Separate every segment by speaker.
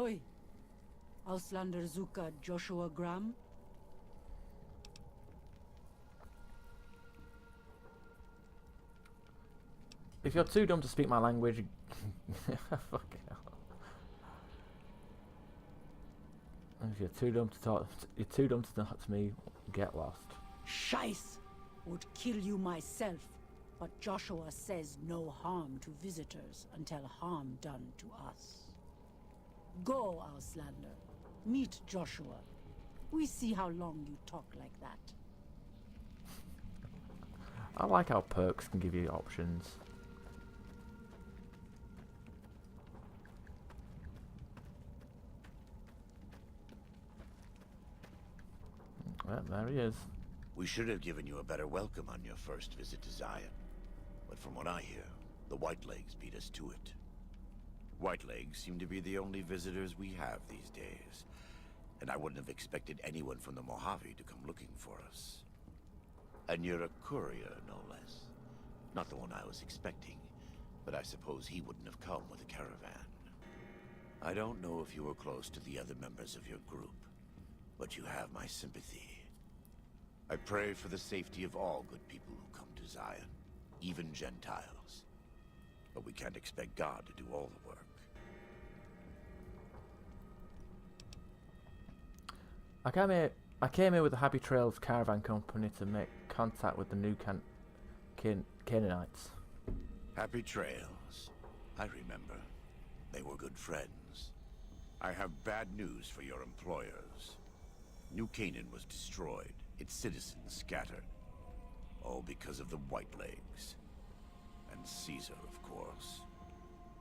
Speaker 1: Hoi. Auslander Zuka Joshua Graham?
Speaker 2: If you're too dumb to speak my language, fucking hell. If you're too dumb to talk, you're too dumb to talk to me. Get lost.
Speaker 1: Scheiß! Would kill you myself, but Joshua says no harm to visitors until harm done to us. Go, Auslander. Meet Joshua. We see how long you talk like that.
Speaker 2: I like how perks can give you options. Well, there he is.
Speaker 3: We should have given you a better welcome on your first visit to Zion. But from what I hear, the Whitelegs beat us to it. Whitelegs seem to be the only visitors we have these days. And I wouldn't have expected anyone from the Mojave to come looking for us. And you're a courier, no less. Not the one I was expecting, but I suppose he wouldn't have come with a caravan. I don't know if you were close to the other members of your group, but you have my sympathy. I pray for the safety of all good people who come to Zion, even Gentiles. But we can't expect God to do all the work.
Speaker 2: I came here with the Happy Trails Caravan Company to make contact with the new Canaanites.
Speaker 3: Happy Trails. I remember. They were good friends. I have bad news for your employers. New Canaan was destroyed, its citizens scattered. All because of the Whitelegs. And Caesar, of course.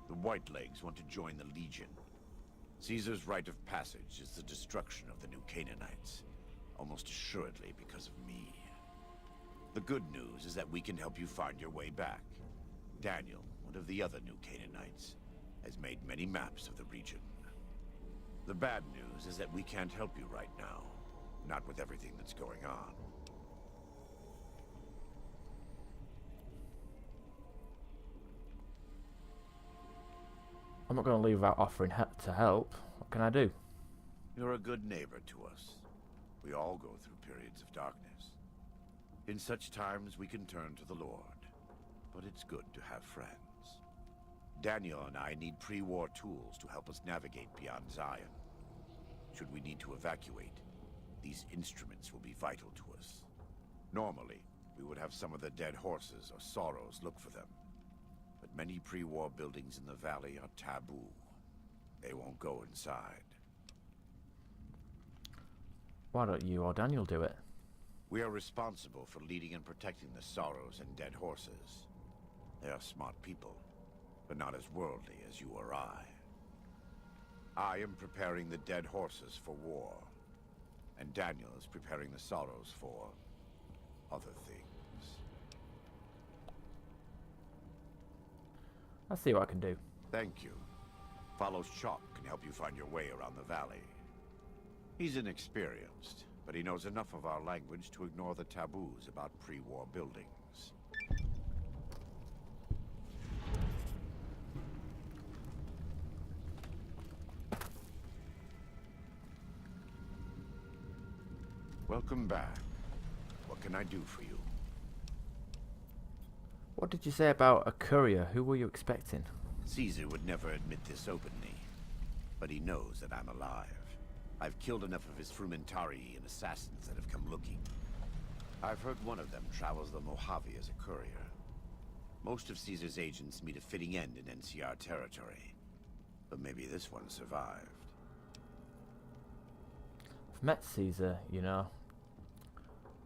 Speaker 3: The Whitelegs want to join the Legion. Caesar's rite of passage is the destruction of the New Canaanites. Almost assuredly because of me. The good news is that we can help you find your way back. Daniel, one of the other New Canaanites, has made many maps of the region. The bad news is that we can't help you right now. Not with everything that's going on.
Speaker 2: I'm not going to leave without offering to help. What can I do?
Speaker 3: You're a good neighbor to us. We all go through periods of darkness. In such times, we can turn to the Lord. But it's good to have friends. Daniel and I need pre-war tools to help us navigate beyond Zion. Should we need to evacuate, these instruments will be vital to us. Normally, we would have some of the dead horses or sorrows look for them. But many pre-war buildings in the valley are taboo. They won't go inside.
Speaker 2: Why don't you or Daniel do it?
Speaker 3: We are responsible for leading and protecting the sorrows and dead horses. They are smart people, but not as worldly as you or I. I am preparing the dead horses for war. And Daniel is preparing the sorrows for other things.
Speaker 2: I'll see what I can do.
Speaker 3: Thank you. Follow Chalk can help you find your way around the valley. He's inexperienced, but he knows enough of our language to ignore the taboos about pre-war buildings. Welcome back. What can I do for you?
Speaker 2: What did you say about a courier? Who were you expecting?
Speaker 3: Caesar would never admit this openly, but he knows that I'm alive. I've killed enough of his Frumentari and assassins that have come looking. I've heard one of them travels the Mojave as a courier. Most of Caesar's agents meet a fitting end in NCR territory, but maybe this one survived.
Speaker 2: I've met Caesar, you know.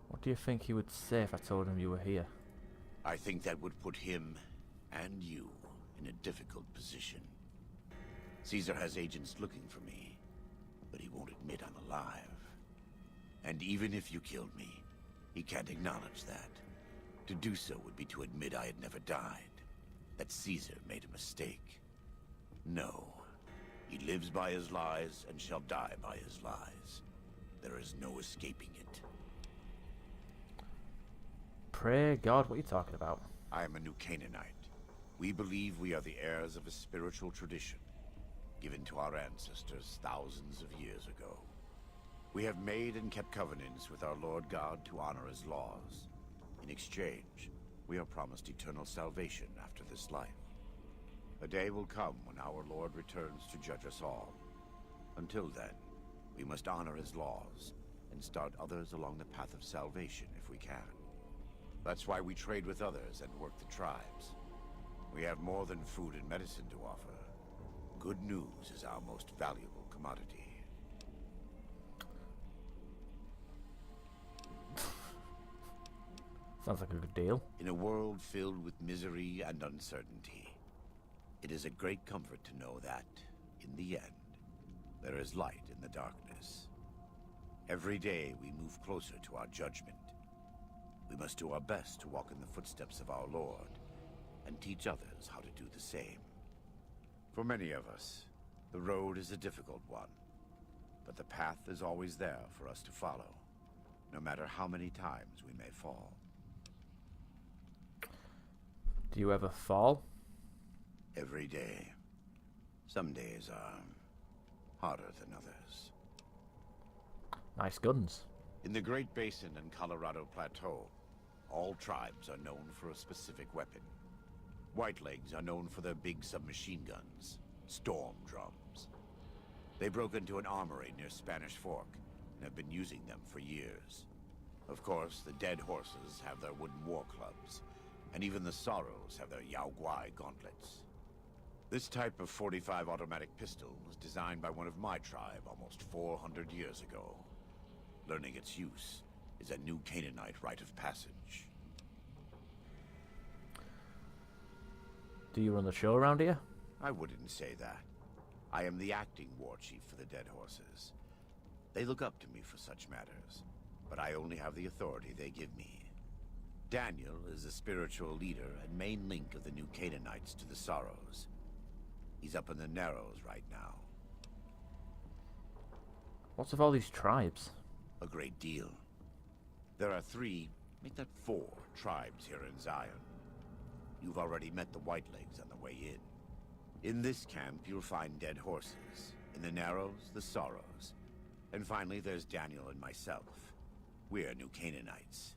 Speaker 2: What do you think he would say if I told him you were here?
Speaker 3: I think that would put him and you in a difficult position. Caesar has agents looking for me, but he won't admit I'm alive. And even if you killed me, he can't acknowledge that. To do so would be to admit I had never died, that Caesar made a mistake. No, he lives by his lies and shall die by his lies. There is no escaping it.
Speaker 2: Pray God, what are you talking about?
Speaker 3: I am a New Canaanite. We believe we are the heirs of a spiritual tradition. given to our ancestors thousands of years ago. We have made and kept covenants with our Lord God to honor his laws. In exchange, we are promised eternal salvation after this life. A day will come when our Lord returns to judge us all. Until then, we must honor his laws and start others along the path of salvation if we can. That's why we trade with others and work the tribes. We have more than food and medicine to offer. Good news is our most valuable commodity.
Speaker 2: Sounds like a good deal.
Speaker 3: In a world filled with misery and uncertainty, it is a great comfort to know that, in the end, there is light in the darkness. Every day we move closer to our judgment. We must do our best to walk in the footsteps of our Lord and teach others how to do the same. For many of us, the road is a difficult one, but the path is always there for us to follow, no matter how many times we may fall.
Speaker 2: Do you ever fall?
Speaker 3: Every day. Some days are harder than others.
Speaker 2: Nice guns.
Speaker 3: In the Great Basin and Colorado Plateau, all tribes are known for a specific weapon. Whitelegs are known for their big submachine guns, storm drums. They broke into an armory near Spanish Fork and have been using them for years. Of course, the Dead Horses have their wooden war clubs, and even the Sorrows have their Yao Guai gauntlets. This type of .45 automatic pistol was designed by one of my tribe almost 400 years ago. Learning its use is a new Canaanite rite of passage.
Speaker 2: Do you run the show around here?
Speaker 3: I wouldn't say that. I am the acting war chief for the Dead Horses. They look up to me for such matters, but I only have the authority they give me. Daniel is the spiritual leader and main link of the new Canaanites to the Sorrows. He's up in the Narrows right now.
Speaker 2: What's with all these tribes?
Speaker 3: A great deal. There are 3, make that 4, tribes here in Zion. You've already met the Whitelegs on the way in. In this camp, you'll find Dead Horses. In the Narrows, the Sorrows. And finally, there's Daniel and myself. We're new Canaanites.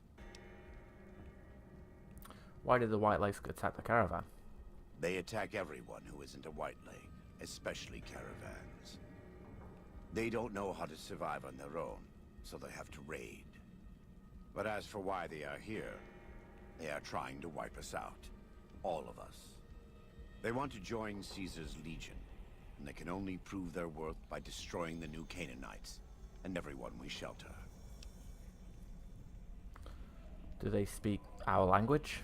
Speaker 2: Why did the Whitelegs attack the caravan?
Speaker 3: They attack everyone who isn't a Whiteleg, especially caravans. They don't know how to survive on their own, so they have to raid. But as for why they are here, they are trying to wipe us out. All of us. They want to join Caesar's legion, and they can only prove their worth by destroying the new Canaanites and everyone we shelter.
Speaker 2: Do they speak our language?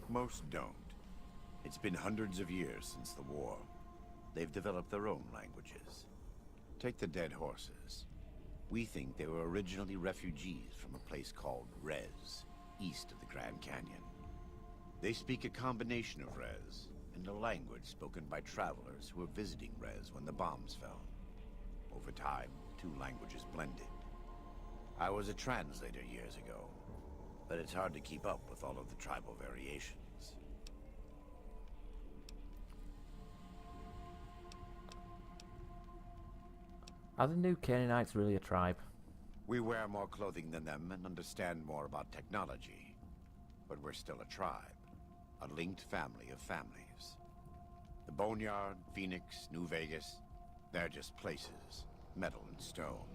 Speaker 3: Most don't. It's been hundreds of years since the war. They've developed their own languages. Take the Dead Horses. We think they were originally refugees from a place called Rez, east of the Grand Canyon. They speak a combination of Rez and a language spoken by travelers who were visiting Rez when the bombs fell. Over time, 2 languages blended. I was a translator years ago, but it's hard to keep up with all of the tribal variations.
Speaker 2: Are the new Canaanites really a tribe?
Speaker 3: We wear more clothing than them and understand more about technology. But we're still a tribe, a linked family of families. The Boneyard, Phoenix, New Vegas, they're just places, metal and stone.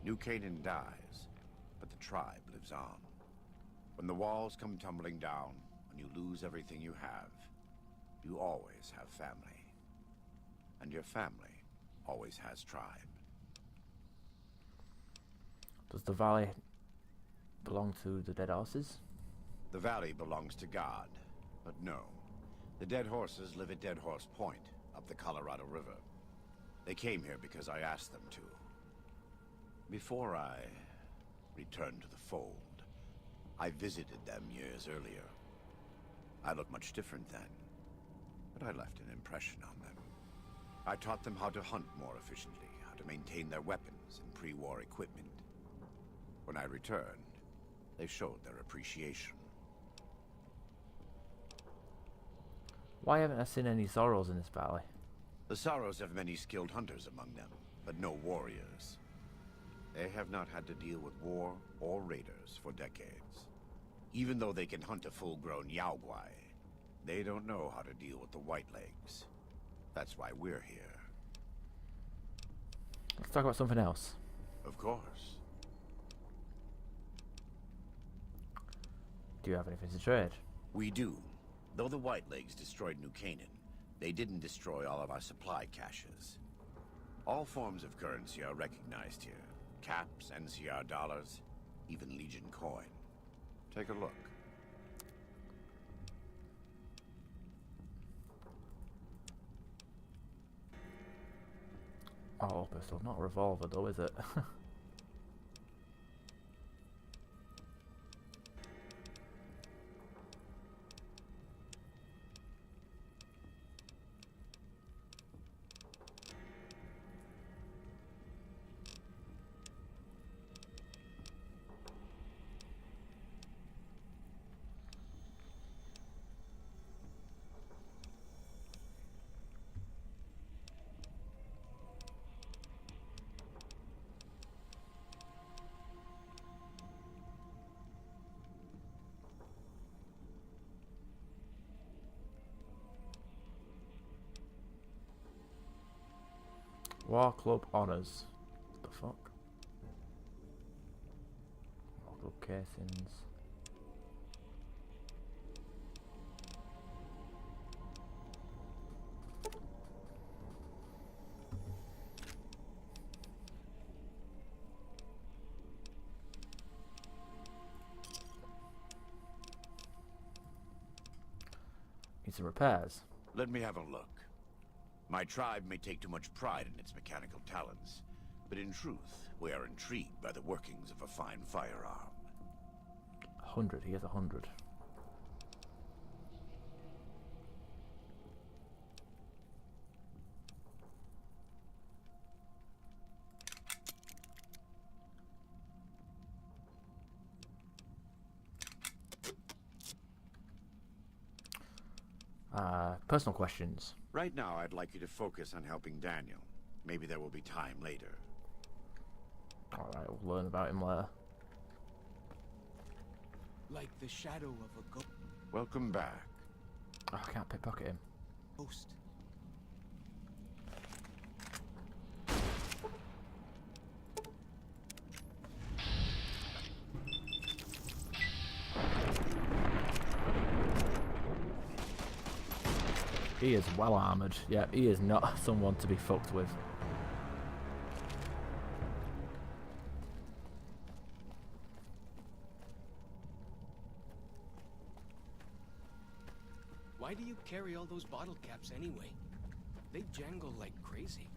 Speaker 3: New Canaan dies, but the tribe lives on. When the walls come tumbling down, when you lose everything you have, you always have family. And your family always has tribe.
Speaker 2: Does the valley belong to the Dead Horses?
Speaker 3: The valley belongs to God, but no. The Dead Horses live at Dead Horse Point, up the Colorado River. They came here because I asked them to. Before I returned to the fold, I visited them years earlier. I looked much different then, but I left an impression on them. I taught them how to hunt more efficiently, how to maintain their weapons and pre-war equipment. When I returned, they showed their appreciation.
Speaker 2: Why haven't I seen any Zorros in this valley?
Speaker 3: The The Sorrows have many skilled hunters among them, but no warriors. They have not had to deal with war or raiders for decades. Even though they can hunt a full-grown Yaoguai, they don't know how to deal with the Whitelegs. That's why we're here.
Speaker 2: Let's talk about something else.
Speaker 3: Of course.
Speaker 2: Do you have anything to trade?
Speaker 3: We do. Though the Whitelegs destroyed New Canaan, they didn't destroy all of our supply caches. All forms of currency are recognized here. Caps, NCR dollars, even Legion coin. Take a look.
Speaker 2: Oh, pistol, not a revolver though, is it? War Club Honors. What the fuck? War Club casings. Need some repairs.
Speaker 3: Let me have a look. My tribe may take too much pride in its mechanical talents, but in truth, we are intrigued by the workings of a fine firearm.
Speaker 2: 100, he has 100. Personal questions.
Speaker 3: Right now, I'd like you to focus on helping Daniel. Maybe there will be time later.
Speaker 2: Alright, we'll learn about him later.
Speaker 4: Like the shadow of a
Speaker 3: Welcome back.
Speaker 2: Oh, I can't pickpocket him.
Speaker 4: ghost.
Speaker 2: He is well armoured. Yeah, he is not someone to be fucked with.
Speaker 4: Why do you carry all those bottle caps anyway? They jangle like crazy.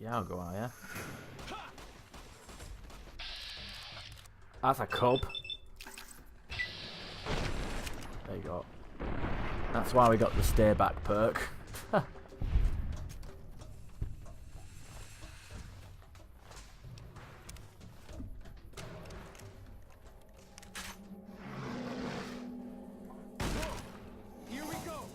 Speaker 2: Yeah, I'll go out, yeah. That's a cub. There you go. That's why we got the stay back perk.
Speaker 4: Here we go.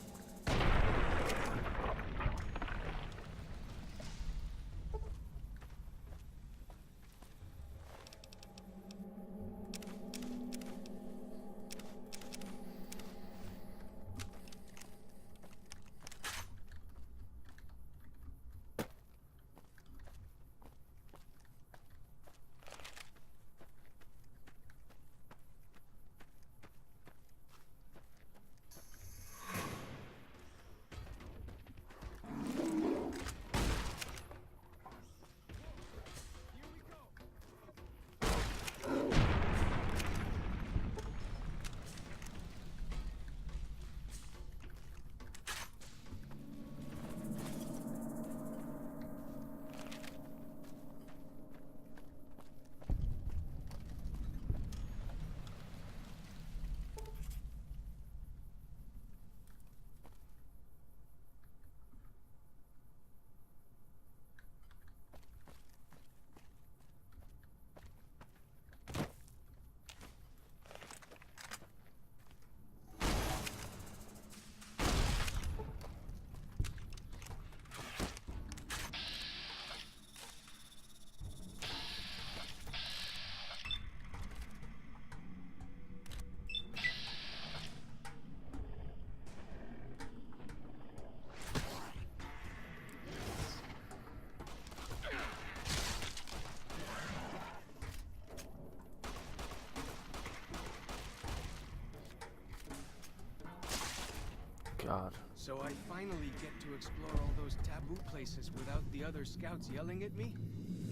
Speaker 2: God.
Speaker 4: So I finally get to explore all those taboo places without the other scouts yelling at me?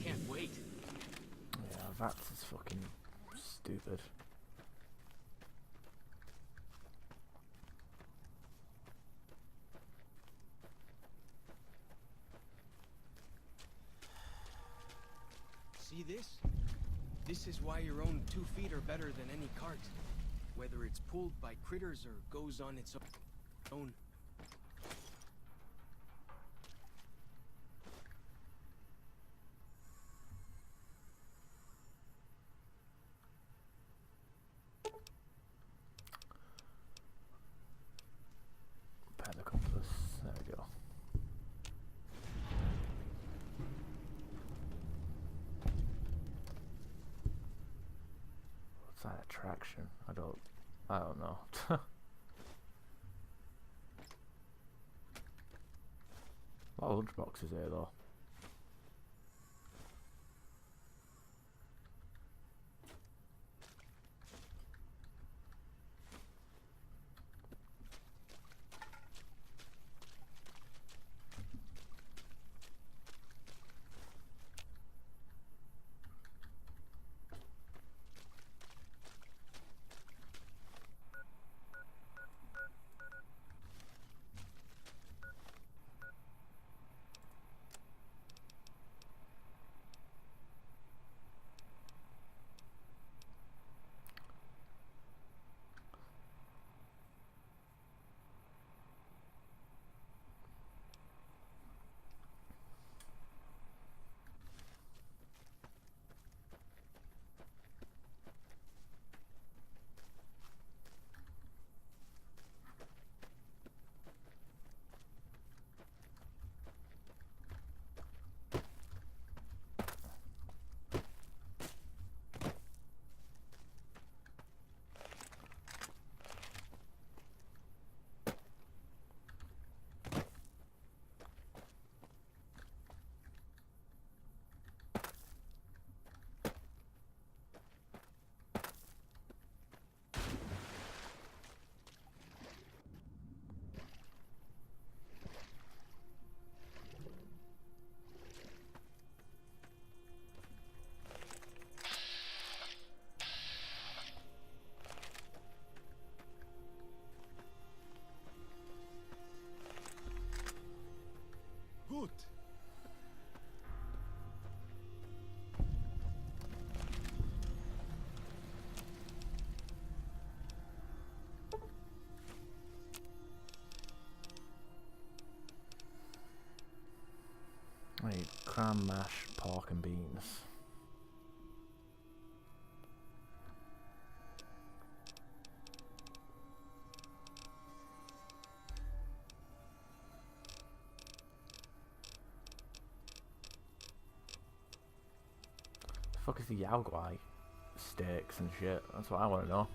Speaker 4: Can't wait.
Speaker 2: Yeah, that's just fucking stupid.
Speaker 4: See this? This is why your own 2 feet are better than any cart. Whether it's pulled by critters or goes on its own.
Speaker 2: Repair the compass. There we go. What's that attraction? I don't know. A lot of lunchboxes here though.
Speaker 4: Gut.
Speaker 2: I need cram, mash, pork and beans. The fuck is the Yao Guai steaks and shit? That's what I want to know.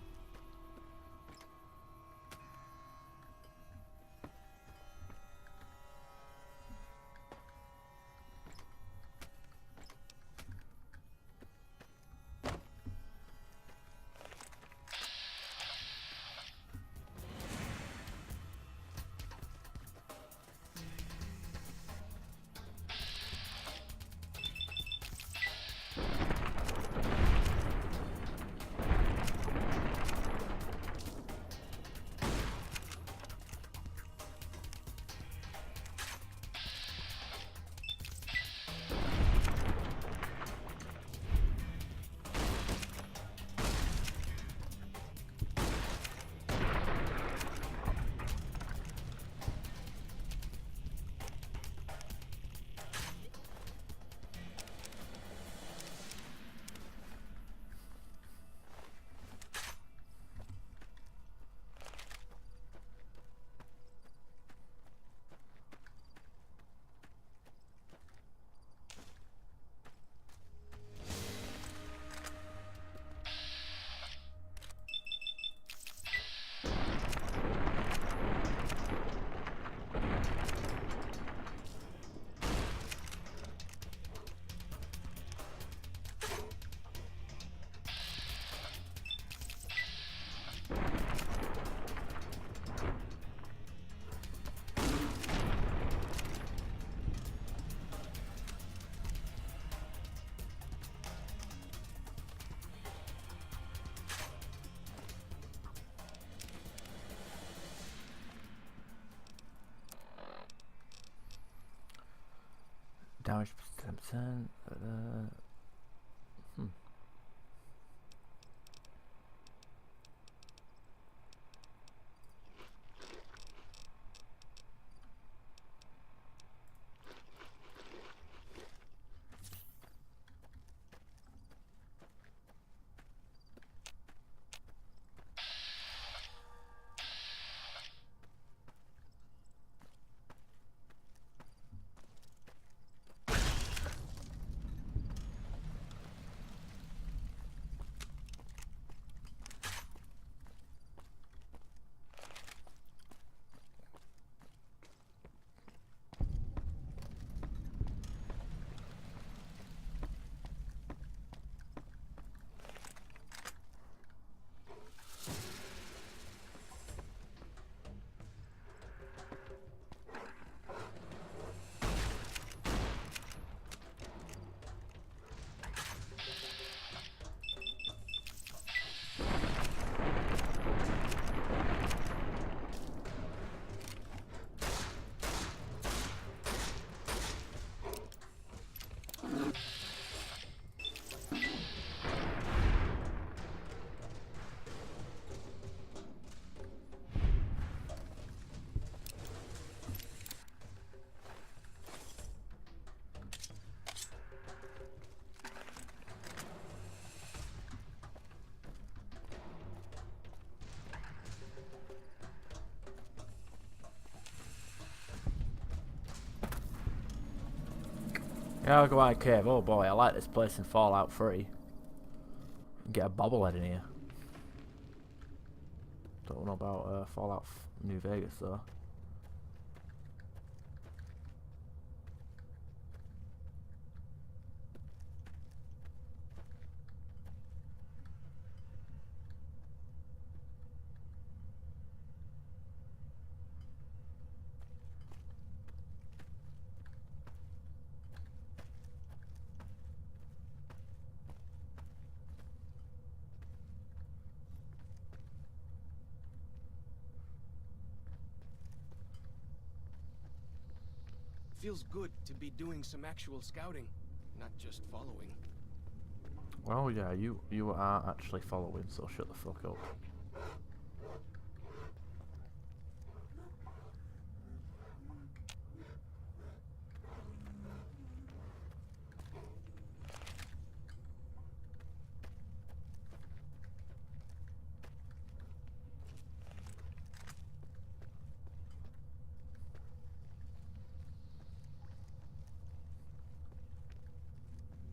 Speaker 2: Damage 10%. Yeah, I'll go out cave. Oh boy, I like this place in Fallout 3. Get a bobblehead in here. Don't know about Fallout New Vegas though.
Speaker 4: Feels good to be doing some actual scouting, not just following.
Speaker 2: Well, yeah, you are actually following, so shut the fuck up.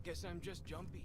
Speaker 4: Guess I'm just jumpy.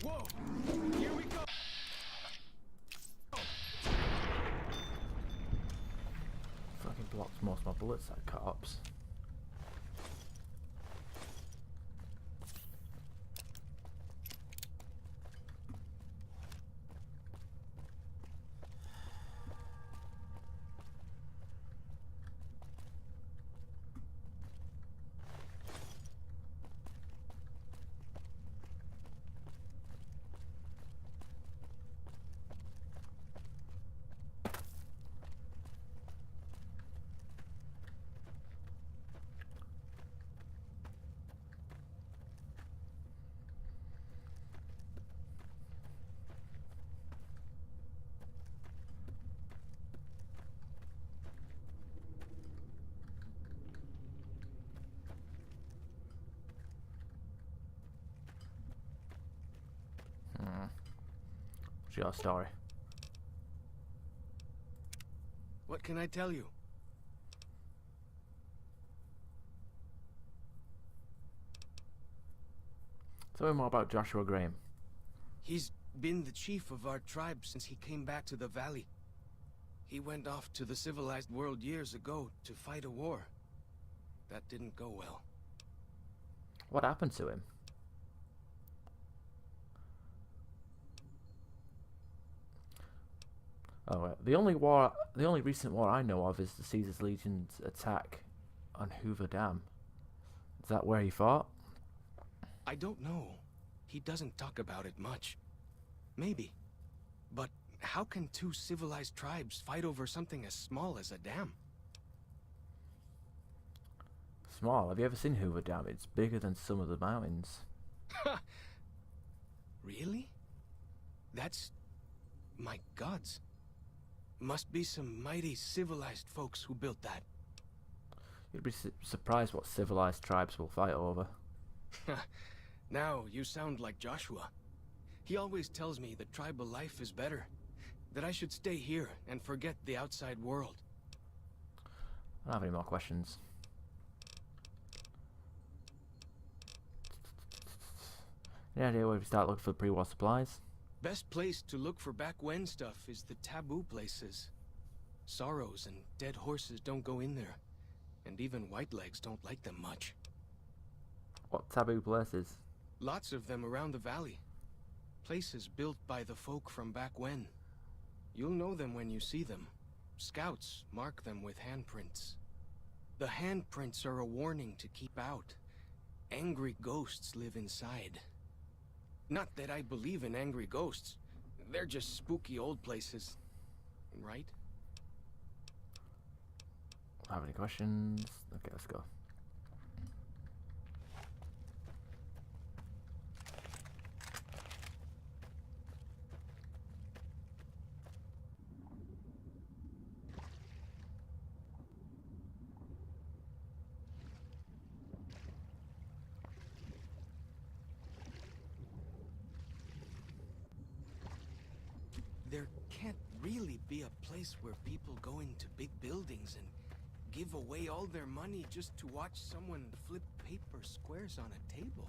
Speaker 4: Whoa! Here we go!
Speaker 2: Fucking blocked most of my bullets, that cops. What's your story?
Speaker 4: What can I tell you?
Speaker 2: Tell me more about Joshua Graham.
Speaker 4: He's been the chief of our tribe since he came back to the valley. He went off to the civilized world years ago to fight a war. That didn't go well.
Speaker 2: What happened to him? Oh, the only recent war I know of is the Caesar's Legion's attack on Hoover Dam. Is that where he fought?
Speaker 4: I don't know. He doesn't talk about it much. Maybe. But how can two civilized tribes fight over something as small as a dam?
Speaker 2: Small. Have you ever seen Hoover Dam? It's bigger than some of the mountains.
Speaker 4: Really? That's... my gods. Must be some mighty civilized folks who built that.
Speaker 2: You'd be surprised what civilized tribes will fight over.
Speaker 4: Now you sound like Joshua. He always tells me that tribal life is better. That I should stay here and forget the outside world.
Speaker 2: I don't have any more questions. Any idea where we start looking for pre-war supplies?
Speaker 4: Best place to look for back when stuff is the taboo places. Sorrows and dead horses don't go in there. And even Whitelegs don't like them much.
Speaker 2: What taboo places?
Speaker 4: Lots of them around the valley. Places built by the folk from back when. You'll know them when you see them. Scouts mark them with handprints. The handprints are a warning to keep out. Angry ghosts live inside. Not that I believe in angry ghosts. They're just spooky old places. Right?
Speaker 2: Have any questions? Okay, let's go.
Speaker 4: There can't really be a place where people go into big buildings and give away all their money just to watch someone flip paper squares on a table.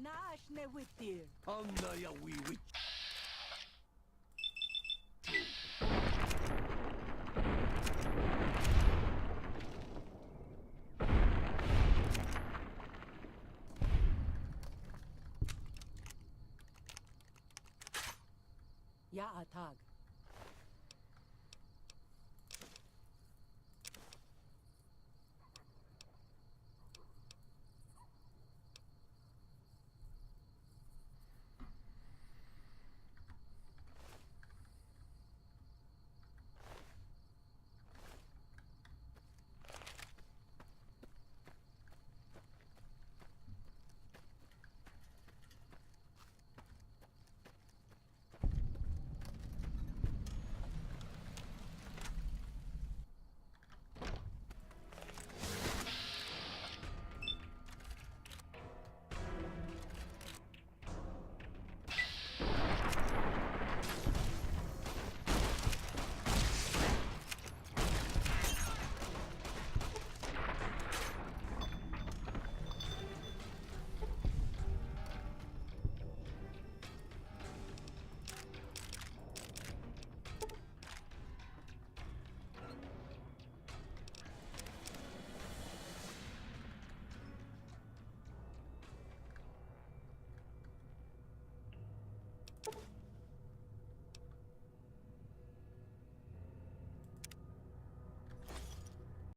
Speaker 1: Nash ne witir.
Speaker 3: Anna ya wee.
Speaker 1: Ya atag.